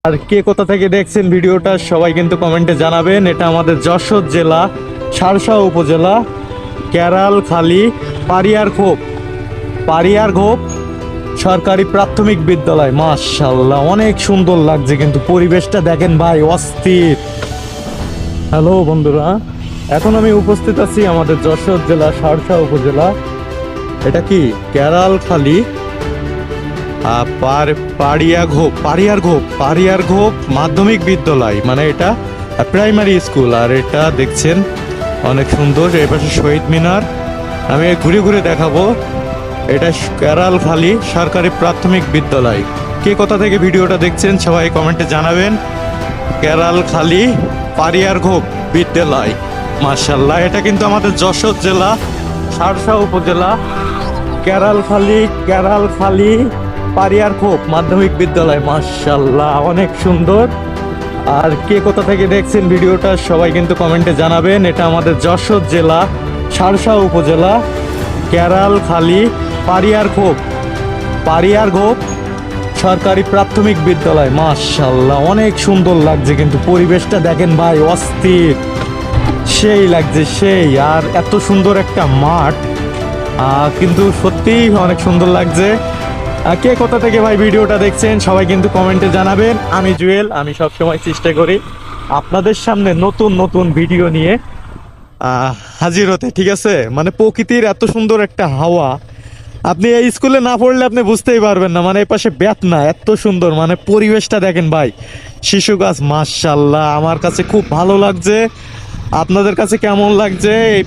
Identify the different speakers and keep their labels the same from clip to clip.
Speaker 1: আর কে কোথা থেকে দেখছেন ভিডিওটা সবাই কিন্তু কমেন্টে জানাবেন। এটা আমাদের যশোর জেলা শার্শা উপজেলা কেরালখালী পারিয়ারঘোপ সরকারি প্রাথমিক বিদ্যালয়। মাশাআল্লাহ অনেক সুন্দর লাগছে, কিন্তু পরিবেশটা দেখেন ভাই, অস্থির। হ্যালো বন্ধুরা, এখন আমি উপস্থিত আছি আমাদের যশোর জেলা শার্শা উপজেলা। এটা কি কেরালখালী পারিয়ারঘোপ মাধ্যমিক বিদ্যালয়, মানে এটা প্রাইমারি স্কুল। আর এটা দেখছেন অনেক সুন্দর, এর পাশে শহীদ মিনার। আমি ঘুরে ঘুরে দেখাবো। এটা কেরালখালী সরকারি প্রাথমিক বিদ্যালয়। কে কোথা থেকে ভিডিওটা দেখছেন সবাই কমেন্টে জানাবেন। কেরালখালী পারিয়ারঘোপ বিদ্যালয়, মাশাআল্লাহ। এটা কিন্তু আমাদের যশোর জেলা শার্শা উপজেলা কেরালখালী পারিয়ারঘোপ মাধ্যমিক বিদ্যালয়। মাশাআল্লাহ অনেক সুন্দর। আর কে কোথা থেকে দেখছেন ভিডিওটা সবাই কিন্তু কমেন্টে জানাবেন। এটা আমাদের যশোর জেলা শার্শা উপজেলা কেরালখালী পারিয়ারঘোপ সরকারি প্রাথমিক বিদ্যালয়। মাশাআল্লাহ অনেক সুন্দর লাগছে, কিন্তু পরিবেশটা দেখেন ভাই, অস্থির, সেই লাগছে সেই। আর এত সুন্দর একটা মাঠ, কিন্তু সত্যিই অনেক সুন্দর লাগছে। কে কোথা থেকে ভাই ভিডিওটা দেখছেন সবাই কিন্তু কমেন্টে জানাবেন। আমি জুয়েল, আমি সবসময় চেষ্টা করি আপনাদের সামনে নতুন নতুন ভিডিও নিয়ে হাজির হতে, ঠিক আছে। মানে প্রকৃতির এত সুন্দর একটা হাওয়া, আপনি এই স্কুলে না পড়লে আপনি বুঝতেই পারবেন না। মানে এই পাশে বেতনা, এত সুন্দর, মানে পরিবেশটা দেখেন ভাই, শিশু গাছ। মাশাআল্লাহ আমার কাছে খুব ভালো লাগছে। আপনাদের কাছে কেমন লাগছে এই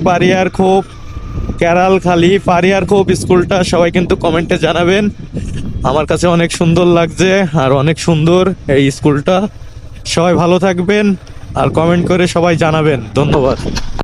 Speaker 1: কেরালখালী পারিয়ারঘোপ স্কুলটা সবাই কিন্তু কমেন্টে জানাবেন। আমার কাছে অনেক সুন্দর লাগছে আর অনেক সুন্দর এই স্কুলটা। সবাই ভালো থাকবেন আর কমেন্ট করে সবাই জানাবেন। ধন্যবাদ।